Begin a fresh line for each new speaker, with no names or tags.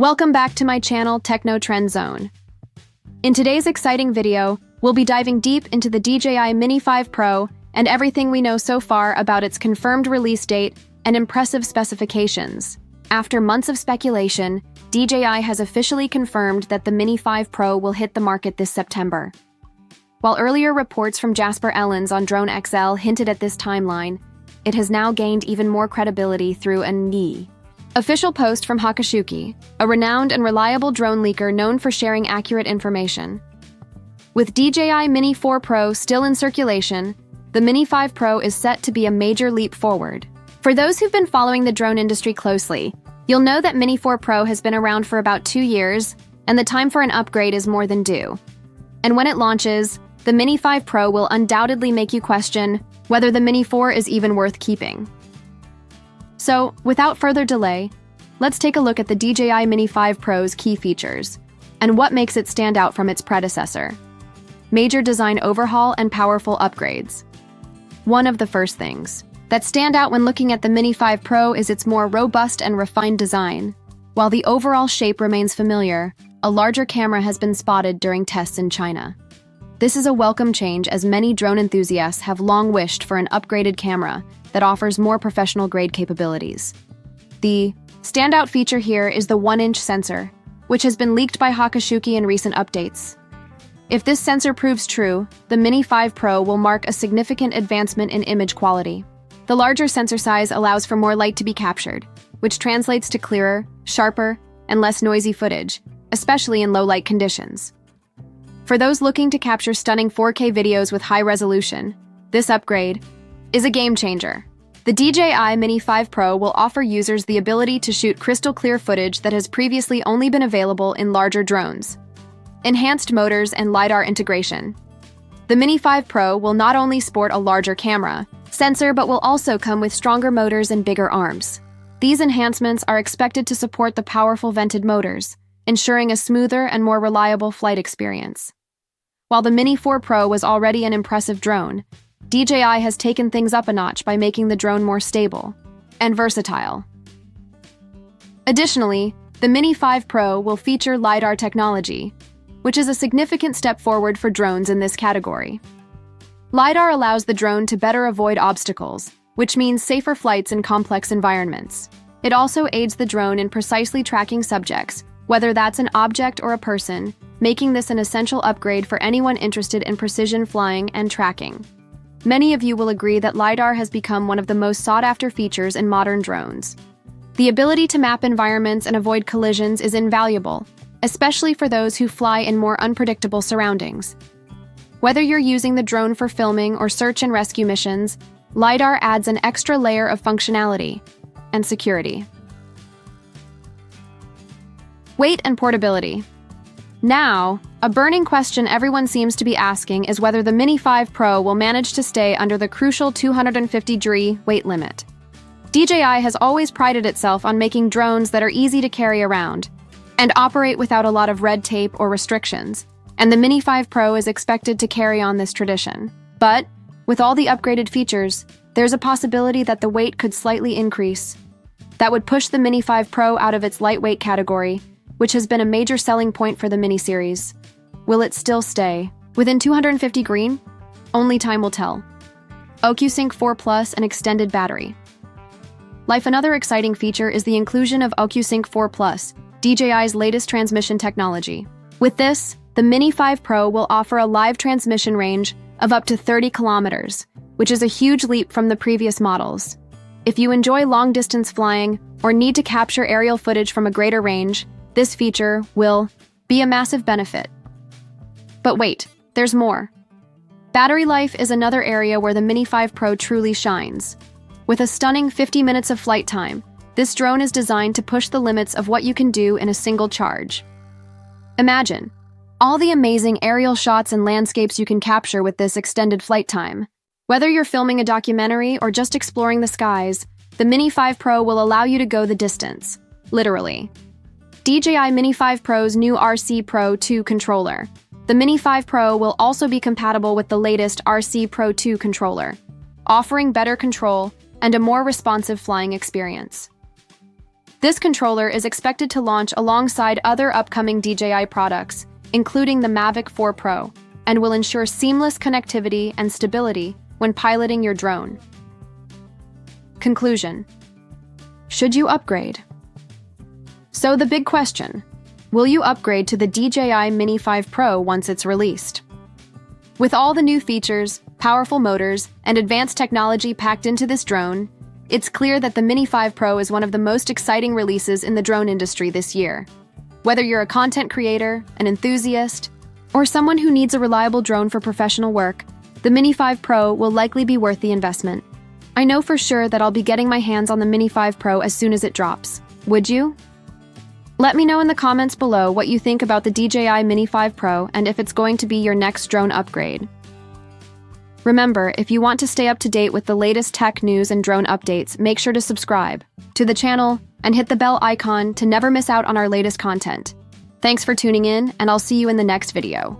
Welcome back to my channel, Techno Trend Zone. In today's exciting video, we'll be diving deep into the DJI Mini 5 Pro and everything we know so far about its confirmed release date and impressive specifications. After months of speculation, DJI has officially confirmed that the Mini 5 Pro will hit the market this September. While earlier reports from Jasper Ellens on Drone XL hinted at this timeline, it has now gained even more credibility through an official post from Hakashuki, a renowned and reliable drone leaker known for sharing accurate information. With DJI Mini 4 Pro still in circulation, the Mini 5 Pro is set to be a major leap forward. For those who've been following the drone industry closely, you'll know that Mini 4 Pro has been around for about 2 years, and the time for an upgrade is more than due. And when it launches, the Mini 5 Pro will undoubtedly make you question whether the Mini 4 is even worth keeping. So, without further delay, let's take a look at the DJI Mini 5 Pro's key features and what makes it stand out from its predecessor. Major design overhaul and powerful upgrades. One of the first things that stand out when looking at the Mini 5 Pro is its more robust and refined design. While the overall shape remains familiar, a larger camera has been spotted during tests in China. This is a welcome change as many drone enthusiasts have long wished for an upgraded camera that offers more professional-grade capabilities. The standout feature here is the 1-inch sensor, which has been leaked by Hakashuki in recent updates. If this sensor proves true, the Mini 5 Pro will mark a significant advancement in image quality. The larger sensor size allows for more light to be captured, which translates to clearer, sharper, and less noisy footage, especially in low-light conditions. For those looking to capture stunning 4K videos with high resolution, this upgrade is a game-changer. The DJI Mini 5 Pro will offer users the ability to shoot crystal-clear footage that has previously only been available in larger drones. Enhanced motors and LiDAR integration. The Mini 5 Pro will not only sport a larger camera, sensor, but will also come with stronger motors and bigger arms. These enhancements are expected to support the powerful vented motors, ensuring a smoother and more reliable flight experience. While the Mini 4 Pro was already an impressive drone, DJI has taken things up a notch by making the drone more stable and versatile. Additionally, the Mini 5 Pro will feature LiDAR technology, which is a significant step forward for drones in this category. LiDAR allows the drone to better avoid obstacles, which means safer flights in complex environments. It also aids the drone in precisely tracking subjects, whether that's an object or a person, making this an essential upgrade for anyone interested in precision flying and tracking. Many of you will agree that LiDAR has become one of the most sought-after features in modern drones. The ability to map environments and avoid collisions is invaluable, especially for those who fly in more unpredictable surroundings. Whether you're using the drone for filming or search and rescue missions, LiDAR adds an extra layer of functionality and security. Weight and portability. Now, a burning question everyone seems to be asking is whether the Mini 5 Pro will manage to stay under the crucial 250 dr weight limit. DJI has always prided itself on making drones that are easy to carry around and operate without a lot of red tape or restrictions, and the Mini 5 Pro is expected to carry on this tradition. But, with all the upgraded features, there's a possibility that the weight could slightly increase. That would push the Mini 5 Pro out of its lightweight category, which has been a major selling point for the Mini series. Will it still stay within 250 green? Only time will tell. OcuSync 4 Plus and extended battery. Another exciting feature is the inclusion of OcuSync 4 Plus, DJI's latest transmission technology. With this, the Mini 5 Pro will offer a live transmission range of up to 30 kilometers, which is a huge leap from the previous models. If you enjoy long-distance flying or need to capture aerial footage from a greater range, this feature will be a massive benefit. But wait, there's more. Battery life is another area where the Mini 5 Pro truly shines. With a stunning 50 minutes of flight time, this drone is designed to push the limits of what you can do in a single charge. Imagine all the amazing aerial shots and landscapes you can capture with this extended flight time. Whether you're filming a documentary or just exploring the skies, the Mini 5 Pro will allow you to go the distance, literally. DJI Mini 5 Pro's new RC Pro 2 controller. The Mini 5 Pro will also be compatible with the latest RC Pro 2 controller, offering better control and a more responsive flying experience. This controller is expected to launch alongside other upcoming DJI products, including the Mavic 4 Pro, and will ensure seamless connectivity and stability when piloting your drone. Conclusion: should you upgrade? So the big question: will you upgrade to the DJI Mini 5 Pro once it's released? With all the new features, powerful motors, and advanced technology packed into this drone, it's clear that the Mini 5 Pro is one of the most exciting releases in the drone industry this year. Whether you're a content creator, an enthusiast, or someone who needs a reliable drone for professional work, the Mini 5 Pro will likely be worth the investment. I know for sure that I'll be getting my hands on the Mini 5 Pro as soon as it drops. Would you? Let me know in the comments below what you think about the DJI Mini 5 Pro and if it's going to be your next drone upgrade. Remember, if you want to stay up to date with the latest tech news and drone updates, make sure to subscribe to the channel and hit the bell icon to never miss out on our latest content. Thanks for tuning in, and I'll see you in the next video.